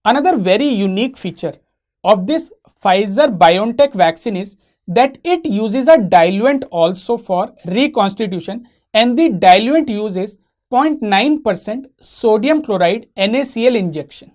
Another very unique feature of this Pfizer-BioNTech vaccine is that it uses a diluent also for reconstitution, and the diluent uses 0.9% sodium chloride NaCl injection.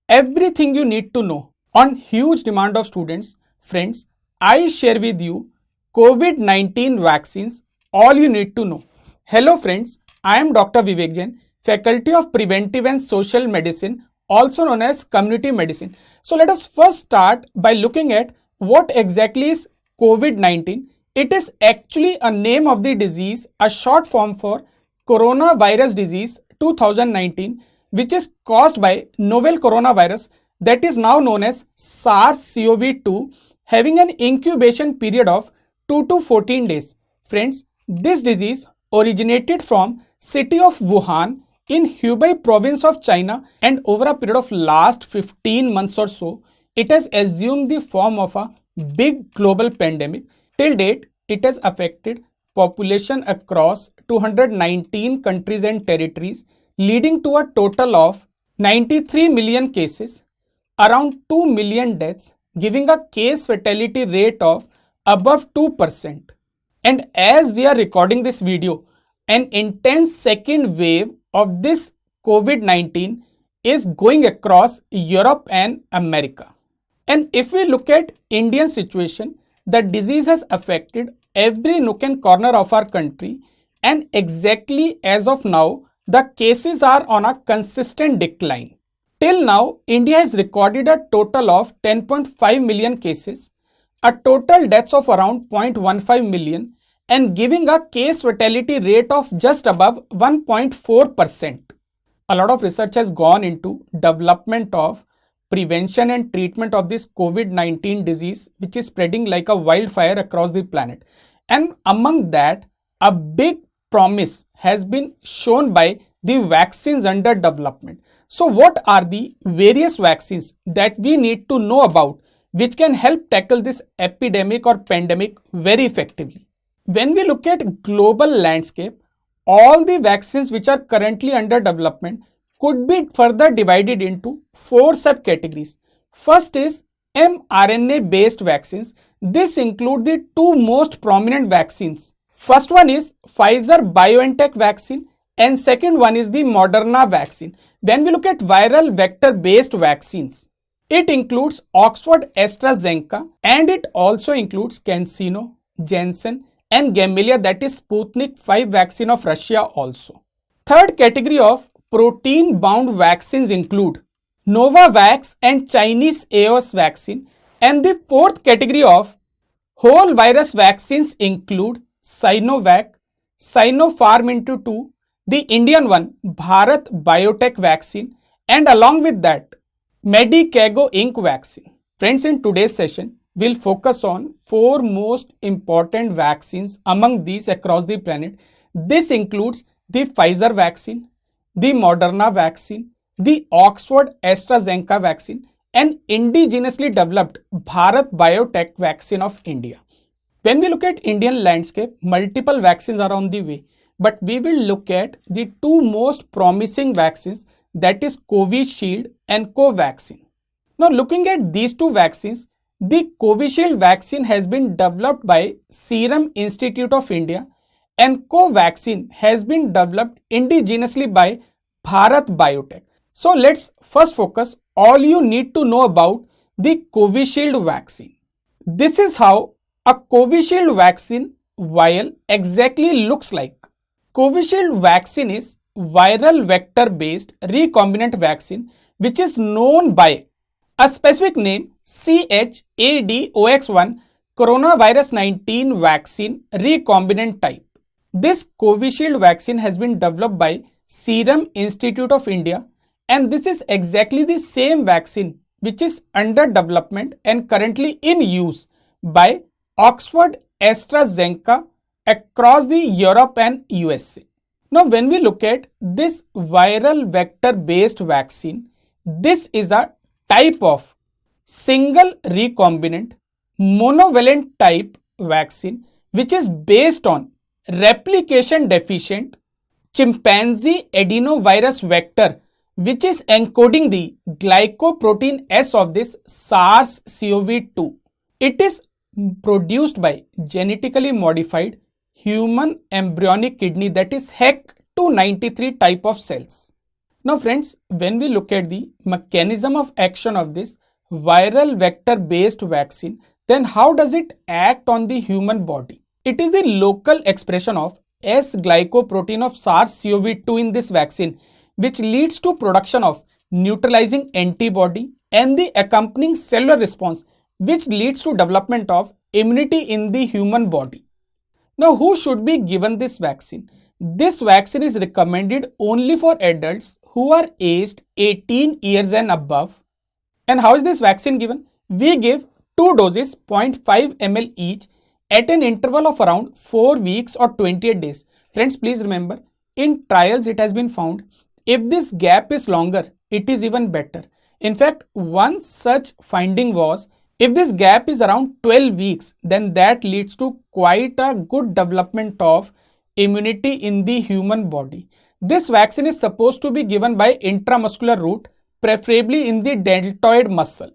Everything you need to know on huge demand of students. Friends, I share with you COVID-19 vaccines, all you need to know. Hello friends, I am Dr. Vivek Jain, Faculty of Preventive and Social Medicine, also known as Community Medicine. So let us first start by looking at what exactly is COVID-19. It is actually a name of the disease, a short form for coronavirus disease 2019, which is caused by novel coronavirus that is now known as SARS-CoV-2, having an incubation period of 2 to 14 days. Friends, this disease originated from city of Wuhan in Hubei province of China, and over a period of last 15 months or so, it has assumed the form of a big global pandemic. Till date, it has affected population across 219 countries and territories, leading to a total of 93 million cases, around 2 million deaths, giving a case fatality rate of above 2%. And as we are recording this video, an intense second wave of this COVID-19 is going across Europe and America. And if we look at Indian situation, the disease has affected every nook and corner of our country, and exactly as of now, the cases are on a consistent decline. Till now, India has recorded a total of 10.5 million cases, a total deaths of around 0.15 million, and giving a case fatality rate of just above 1.4%. A lot of research has gone into development of prevention and treatment of this COVID-19 disease, which is spreading like a wildfire across the planet. And among that, a big promise has been shown by the vaccines under development. So what are the various vaccines that we need to know about which can help tackle this epidemic or pandemic very effectively? When we look at global landscape, all the vaccines which are currently under development could be further divided into 4 subcategories. First is mRNA based vaccines. This includes the 2 most prominent vaccines. First one is Pfizer-BioNTech vaccine, and second one is the Moderna vaccine. When we look at viral vector based vaccines, it includes Oxford AstraZeneca, and it also includes CanSino, Janssen and Gamaleya, that is Sputnik 5 vaccine of Russia also. Third category of protein bound vaccines include Novavax and Chinese AOS vaccine, and the fourth category of whole virus vaccines include Sinovac, Sinopharm into 2, the Indian one Bharat Biotech vaccine, and along with that Medicago Inc. vaccine. Friends, in today's session, we'll focus on 4 most important vaccines among these across the planet. This includes the Pfizer vaccine, the Moderna vaccine, the Oxford AstraZeneca vaccine, and indigenously developed Bharat Biotech vaccine of India. When we look at Indian landscape, multiple vaccines are on the way, but we will look at the 2 most promising vaccines, that is Covishield and Covaxin. Now looking at these 2 vaccines, the Covishield vaccine has been developed by Serum Institute of India, and Covaxin has been developed indigenously by Bharat Biotech. So let's first focus all you need to know about the Covishield vaccine. This is how a Covishield vaccine vial exactly looks like. Covishield vaccine is viral vector based recombinant vaccine which is known by a specific name ChAdOx1 coronavirus 19 vaccine recombinant type. This Covishield vaccine has been developed by Serum Institute of India, and this is exactly the same vaccine which is under development and currently in use by Oxford AstraZeneca across the Europe and USA. Now when we look at this viral vector based vaccine, this is a type of single recombinant monovalent type vaccine which is based on replication deficient chimpanzee adenovirus vector which is encoding the glycoprotein S of this SARS-CoV-2. It is produced by genetically modified human embryonic kidney, that is HEC293 type of cells. Now friends, when we look at the mechanism of action of this viral vector based vaccine, then how does it act on the human body? It is the local expression of S-glycoprotein of SARS-CoV-2 in this vaccine which leads to production of neutralizing antibody and the accompanying cellular response which leads to development of immunity in the human body. Now, who should be given this vaccine? This vaccine is recommended only for adults who are aged 18 years and above. And how is this vaccine given? We give 2 doses 0.5 ml each at an interval of around 4 weeks or 28 days. Friends, please remember, in trials it has been found if this gap is longer, it is even better. In fact, one such finding was if this gap is around 12 weeks, then that leads to quite a good development of immunity in the human body. This vaccine is supposed to be given by intramuscular route, preferably in the deltoid muscle.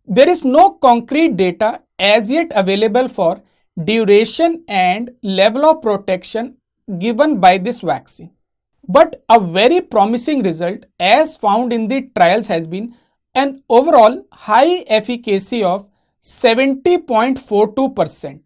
There is no concrete data as yet available for duration and level of protection given by this vaccine. But a very promising result as found in the trials has been an overall high efficacy of 70.42%.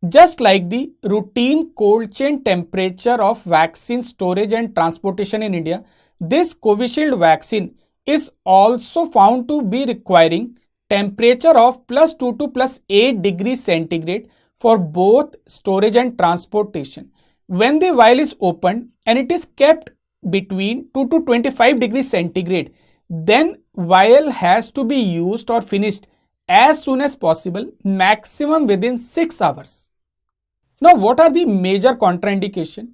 Just like the routine cold chain temperature of vaccine storage and transportation in India, this Covishield vaccine is also found to be requiring temperature of +2 to +8 degrees centigrade for both storage and transportation. When the vial is opened and it is kept between 2 to 25 degrees centigrade, then vial has to be used or finished as soon as possible, maximum within 6 hours. Now, what are the major contraindications?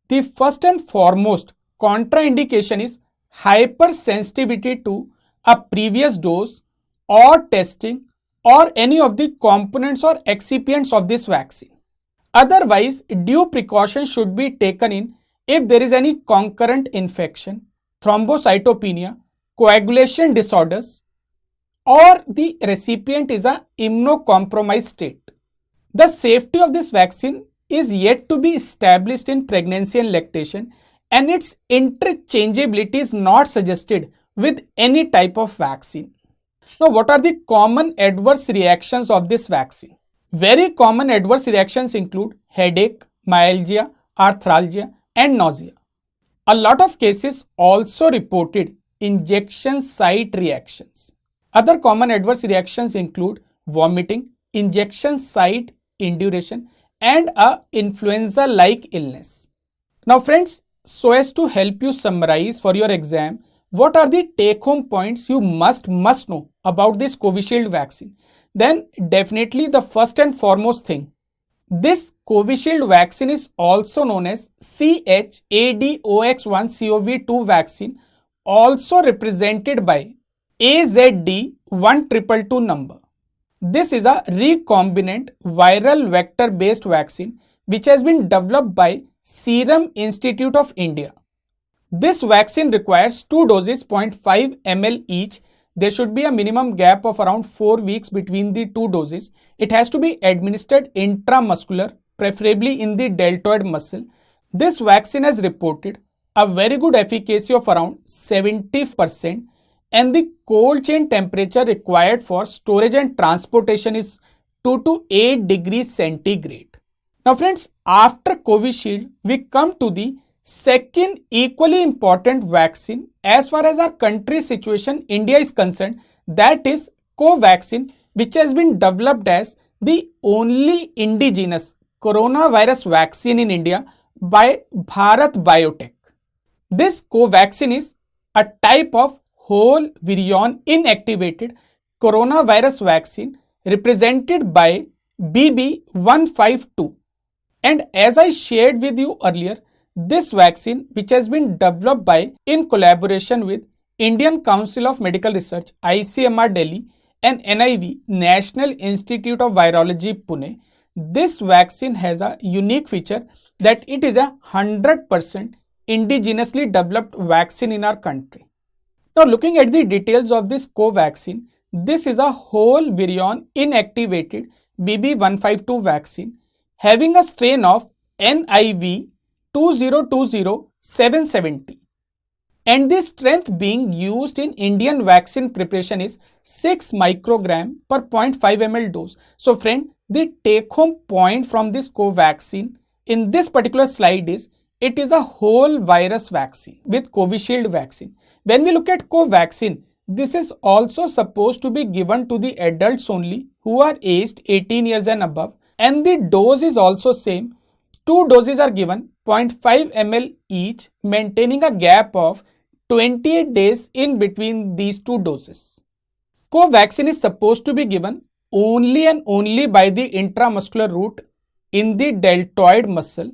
The first and foremost contraindication is hypersensitivity to a previous dose or testing or any of the components or excipients of this vaccine. Otherwise, due precautions should be taken in if there is any concurrent infection, thrombocytopenia, coagulation disorders, or the recipient is a immunocompromised state. The safety of this vaccine is yet to be established in pregnancy and lactation, and its interchangeability is not suggested with any type of vaccine. Now, what are the common adverse reactions of this vaccine? Very common adverse reactions include headache, myalgia, arthralgia, and nausea. A lot of cases also reported injection site reactions. Other common adverse reactions include vomiting, injection site induration, and a influenza-like illness. Now friends, so as to help you summarize for your exam, what are the take-home points you must know about this Covishield vaccine? Then definitely the first and foremost thing, this Covishield vaccine is also known as ChAdOx1CoV2 vaccine, also represented by AZD1222 number. This is a recombinant viral vector based vaccine which has been developed by Serum Institute of India. This vaccine requires 2 doses 0.5 ml each. There should be a minimum gap of around 4 weeks between the 2 doses. It has to be administered intramuscular, preferably in the deltoid muscle. This vaccine has reported a very good efficacy of around 70%, and the cold chain temperature required for storage and transportation is 2 to 8 degrees centigrade. Now friends, after Covishield, we come to the second equally important vaccine as far as our country situation India is concerned, that is Covaxin, which has been developed as the only indigenous coronavirus vaccine in India by Bharat Biotech. This Covaxin is a type of whole virion inactivated coronavirus vaccine represented by BB152. And as I shared with you earlier, this vaccine, which has been developed by in collaboration with Indian Council of Medical Research ICMR Delhi, and NIV, National Institute of Virology, Pune. This vaccine has a unique feature that it is a 100% indigenously developed vaccine in our country. Now, looking at the details of this Covaxin, this is a whole virion inactivated BB152 vaccine having a strain of NIV 2020770, and the strength being used in Indian vaccine preparation is 6 microgram per 0.5 ml dose. So friend, the take home point from this Covaxin in this particular slide is it is a whole virus vaccine with Covishield vaccine. When we look at Covaxin, this is also supposed to be given to the adults only who are aged 18 years and above, and the dose is also same. 2 doses are given 0.5 ml each, maintaining a gap of 28 days in between these 2 doses. Covaxin is supposed to be given only and only by the intramuscular route in the deltoid muscle,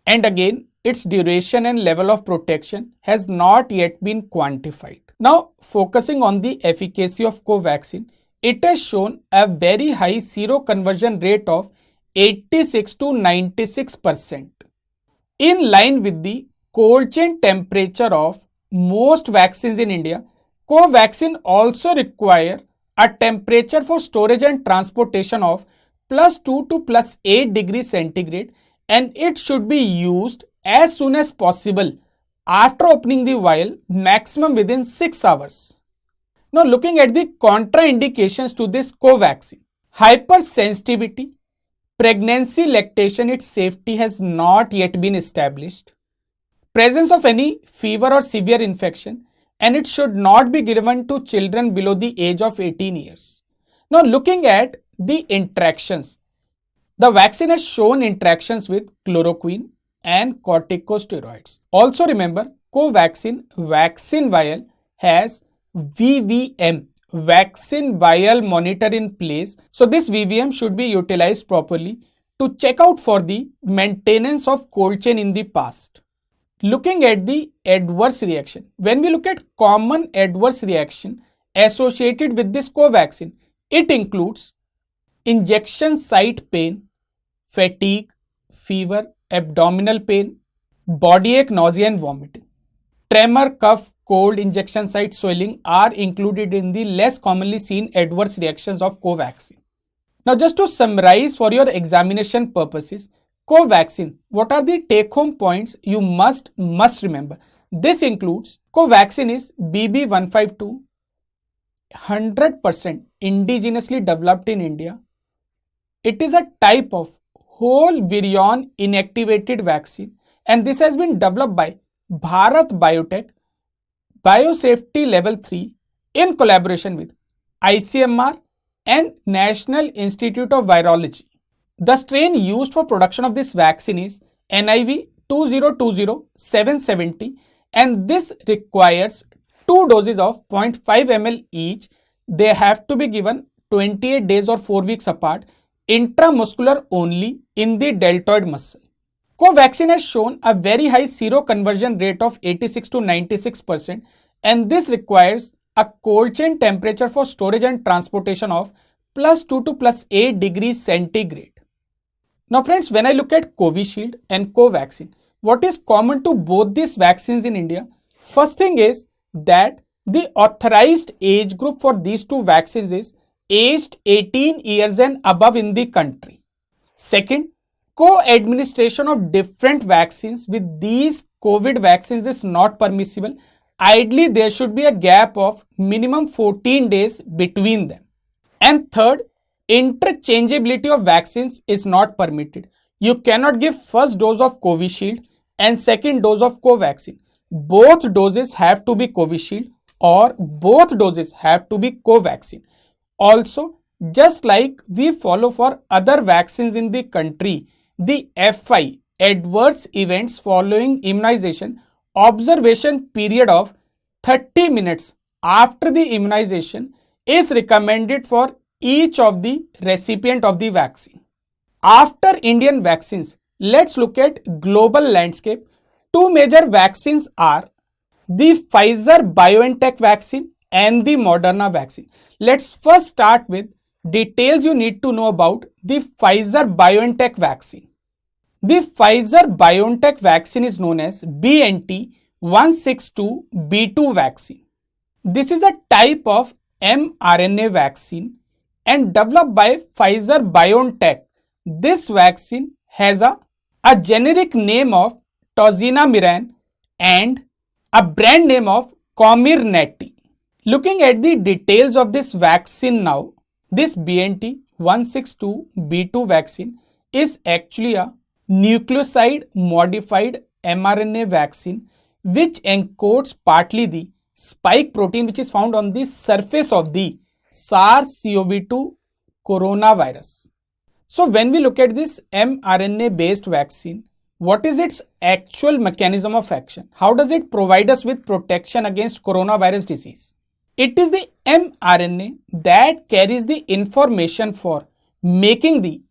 and again its duration and level of protection has not yet been quantified. Now, focusing on the efficacy of Covaxin, it has shown a very high seroconversion rate of 86 to 96%. In line with the cold chain temperature of most vaccines in India, Covaxin also require a temperature for storage and transportation of +2 to +8 degrees centigrade, and it should be used as soon as possible after opening the vial, maximum within 6 hours. Now, looking at the contraindications to this Covaxin, hypersensitivity, pregnancy, lactation, its safety has not yet been established, presence of any fever or severe infection, and it should not be given to children below the age of 18 years. Now, looking at the interactions, the vaccine has shown interactions with chloroquine and corticosteroids. Also remember, Covaxin vaccine vial has VVM, vaccine vial monitor, in place. So this VVM should be utilized properly to check out for the maintenance of cold chain in the past. Looking at the adverse reaction, when we look at common adverse reaction associated with this Covaxin, it includes injection site pain, fatigue, fever, abdominal pain, body ache, nausea and vomiting. Tremor, cough, cold, injection site swelling are included in the less commonly seen adverse reactions of Covaxin. Now, just to summarize for your examination purposes, Covaxin, what are the take home points you must remember? This includes Covaxin is BB152, 100% indigenously developed in India. It is a type of whole virion inactivated vaccine, and this has been developed by Bharat Biotech Biosafety Level 3 in collaboration with ICMR and National Institute of Virology. The strain used for production of this vaccine is NIV 2020770, and this requires 2 doses of 0.5 ml each. They have to be given 28 days or 4 weeks apart, intramuscular only in the deltoid muscle. Covaxin has shown a very high seroconversion rate of 86 to 96%, and this requires a cold chain temperature for storage and transportation of +2 to +8 degrees centigrade. Now friends, when I look at Covishield and Covaxin, what is common to both these vaccines in India? First thing is that the authorized age group for these 2 vaccines is aged 18 years and above in the country. Second, co-administration of different vaccines with these COVID vaccines is not permissible. Ideally, there should be a gap of minimum 14 days between them. And third, interchangeability of vaccines is not permitted. You cannot give first dose of Covishield and second dose of Covaxin. Both doses have to be Covishield or both doses have to be Covaxin. Also, just like we follow for other vaccines in the country, the FI, adverse events following immunization, observation period of 30 minutes after the immunization is recommended for each of the recipient of the vaccine. After Indian vaccines, let's look at global landscape. 2 major vaccines are the Pfizer-BioNTech vaccine and the Moderna vaccine. Let's first start with details you need to know about the Pfizer-BioNTech vaccine. The Pfizer-BioNTech vaccine is known as BNT162b2 vaccine. This is a type of mRNA vaccine and developed by Pfizer-BioNTech. This vaccine has a generic name of Tocilizumab and a brand name of Comirnaty. Looking at the details of this vaccine now, this BNT162b2 vaccine is actually a nucleoside modified mRNA vaccine which encodes partly the spike protein which is found on the surface of the SARS-CoV-2 coronavirus. So when we look at this mRNA based vaccine, what is its actual mechanism of action? How does it provide us with protection against coronavirus disease? It is the mRNA that carries the information for making the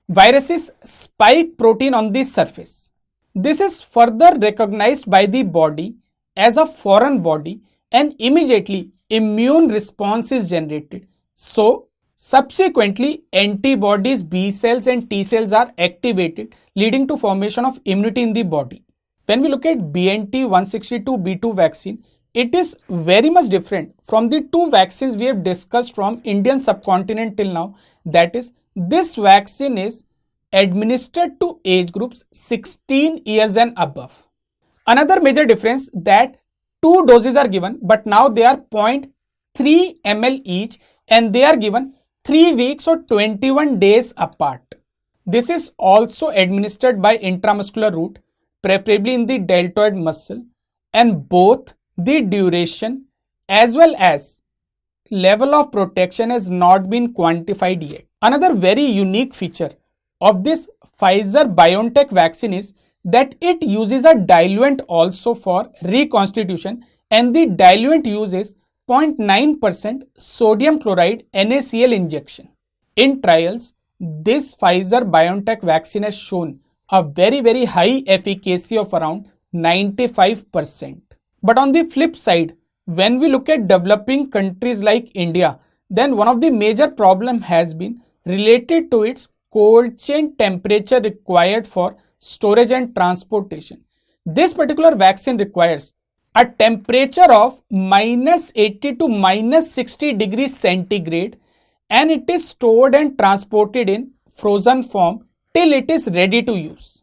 virus's spike protein on the surface. This is further recognized by the body as a foreign body and immediately immune response is generated. So subsequently antibodies, B cells and T cells are activated, leading to formation of immunity in the body. When we look at BNT162b2 vaccine, it is very much different from the two vaccines we have discussed from Indian subcontinent till now. That is, this vaccine is administered to age groups 16 years and above. Another major difference that two doses are given, but now they are 0.3 ml each and they are given 3 weeks or 21 days apart. This is also administered by intramuscular route, preferably in the deltoid muscle, and both the duration as well as level of protection has not been quantified yet. Another very unique feature of this Pfizer-BioNTech vaccine is that it uses a diluent also for reconstitution, and the diluent uses 0.9% sodium chloride NaCl injection. In trials, this Pfizer-BioNTech vaccine has shown a very high efficacy of around 95%. But on the flip side, when we look at developing countries like India, then one of the major problem has been related to its cold chain temperature required for storage and transportation. This particular vaccine requires a temperature of -80 to -60 degrees centigrade, and it is stored and transported in frozen form till it is ready to use.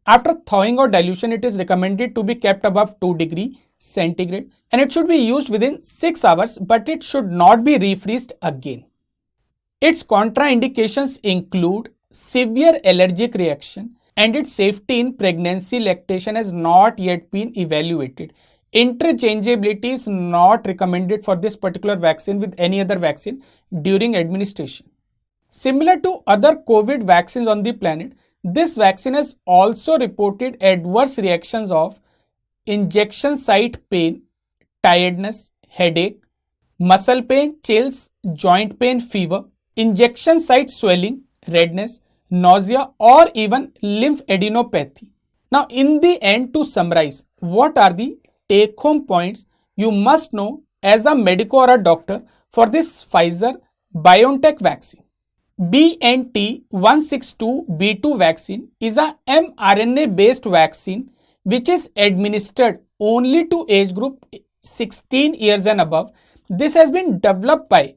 After thawing or dilution, it is recommended to be kept above 2 degrees centigrade and it should be used within 6 hours, but it should not be refreezed again. Its contraindications include severe allergic reaction, and its safety in pregnancy lactation has not yet been evaluated. Interchangeability is not recommended for this particular vaccine with any other vaccine during administration. Similar to other COVID vaccines on the planet, this vaccine has also reported adverse reactions of injection site pain, tiredness, headache, muscle pain, chills, joint pain, fever, injection site swelling, redness, nausea, or even lymphadenopathy. Now, in the end, to summarize, what are the take-home points you must know as a medico or a doctor for this Pfizer-BioNTech vaccine? BNT162b2 vaccine is a mRNA-based vaccine which is administered only to age group 16 years and above. This has been developed by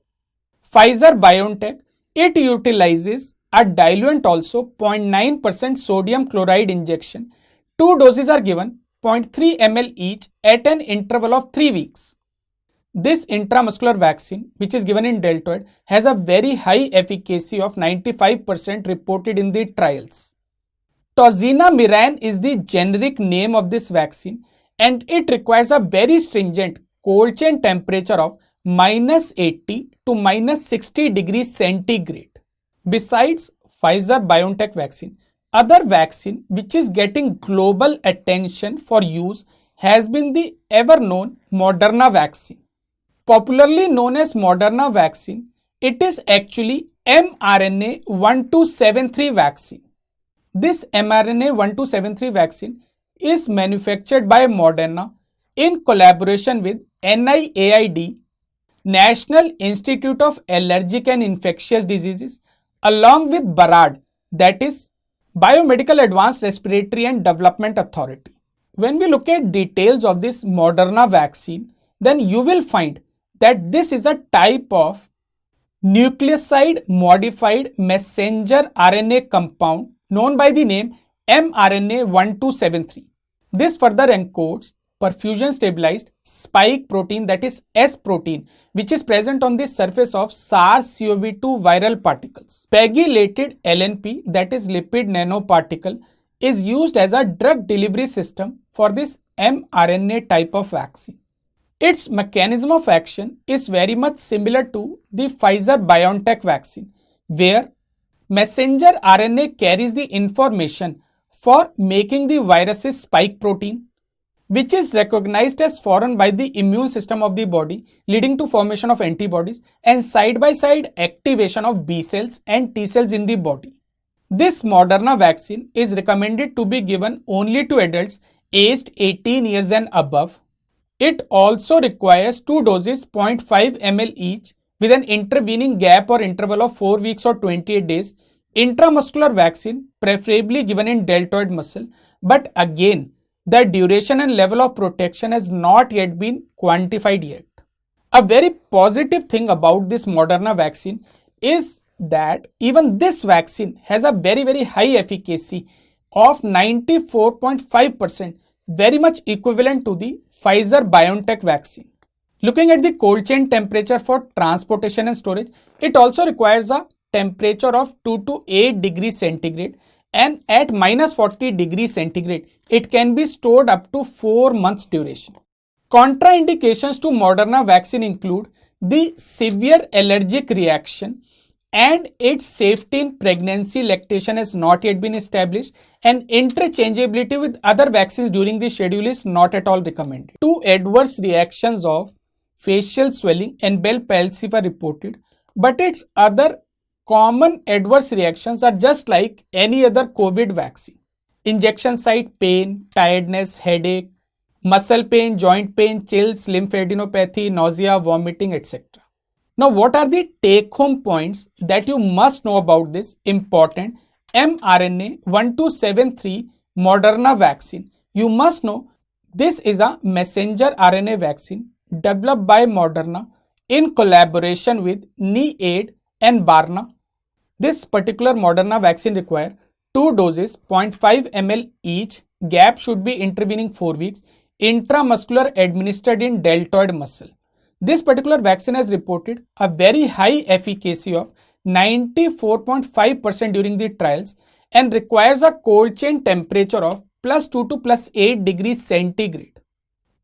Pfizer-BioNTech. It utilizes a diluent also 0.9% sodium chloride injection. 2 doses are given 0.3 ml each at an interval of 3 weeks. This intramuscular vaccine, which is given in deltoid, has a very high efficacy of 95% reported in the trials. Tocilizumab is the generic name of this vaccine and it requires a very stringent cold chain temperature of -80 to -60 degrees centigrade. Besides Pfizer-BioNTech vaccine, other vaccine which is getting global attention for use has been the ever known Moderna vaccine. Popularly known as Moderna vaccine, it is actually mRNA 1273 vaccine. This mRNA 1273 vaccine is manufactured by Moderna in collaboration with NIAID National Institute of Allergic and Infectious Diseases, along with BARAD, that is Biomedical Advanced Respiratory and Development Authority. When we look at details of this Moderna vaccine, then you will find that this is a type of nucleoside modified messenger RNA compound known by the name mRNA 1273. This further encodes perfusion stabilized spike protein, that is S protein, which is present on the surface of SARS-CoV-2 viral particles. Pegylated LNP, that is lipid nanoparticle, is used as a drug delivery system for this mRNA type of vaccine. Its mechanism of action is very much similar to the Pfizer-BioNTech vaccine, where messenger RNA carries the information for making the virus's spike protein, which is recognized as foreign by the immune system of the body, leading to formation of antibodies and side-by-side activation of B cells and T cells in the body. This Moderna vaccine is recommended to be given only to adults aged 18 years and above. It also requires 2 doses 0.5 ml each with an intervening gap or interval of 4 weeks or 28 days. Intramuscular vaccine preferably given in deltoid muscle, but again the duration and level of protection has not yet been quantified yet. A very positive thing about this Moderna vaccine is that even this vaccine has a very high efficacy of 94.5%, very much equivalent to the Pfizer-BioNTech vaccine. Looking at the cold chain temperature for transportation and storage, it also requires a temperature of 2 to 8 degrees centigrade, and at minus 40 degrees centigrade, it can be stored up to 4 months duration. Contraindications to Moderna vaccine include the severe allergic reaction, and its safety in pregnancy lactation has not yet been established, and interchangeability with other vaccines during the schedule is not at all recommended. 2 adverse reactions of facial swelling and Bell palsy were reported, but its other common adverse reactions are just like any other COVID vaccine. Injection site pain, tiredness, headache, muscle pain, joint pain, chills, lymphadenopathy, nausea, vomiting, etc. Now, what are the take-home points that you must know about this important mRNA 1273 Moderna vaccine? You must know this is a messenger RNA vaccine developed by Moderna in collaboration with NIAID and BARNA. This particular Moderna vaccine requires 2 doses 0.5 ml each, gap should be intervening 4 weeks, intramuscular administered in deltoid muscle. This particular vaccine has reported a very high efficacy of 94.5% during the trials and requires a cold chain temperature of +2 to +8 degrees centigrade.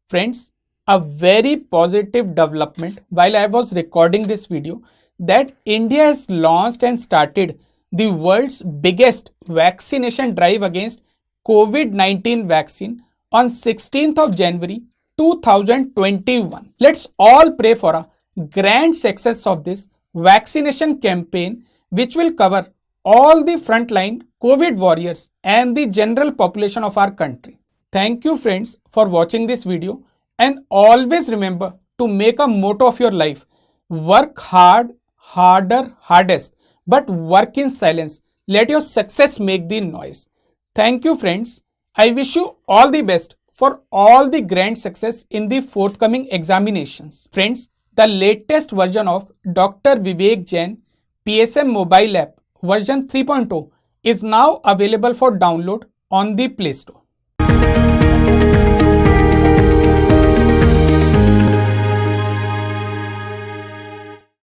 Friends, a very positive development while I was recording this video that India has launched and started the world's biggest vaccination drive against COVID-19 vaccine on 16th of January 2021. Let's all pray for a grand success of this vaccination campaign, which will cover all the frontline COVID warriors and the general population of our country. Thank you friends for watching this video, and always remember to make a motto of your life: work hard, harder, hardest, but work in silence. Let your success make the noise. Thank you friends. I wish you all the best for all the grand success in the forthcoming examinations. Friends, the latest version of Dr. Vivek Jain PSM mobile app version 3.0 is now available for download on the Play Store.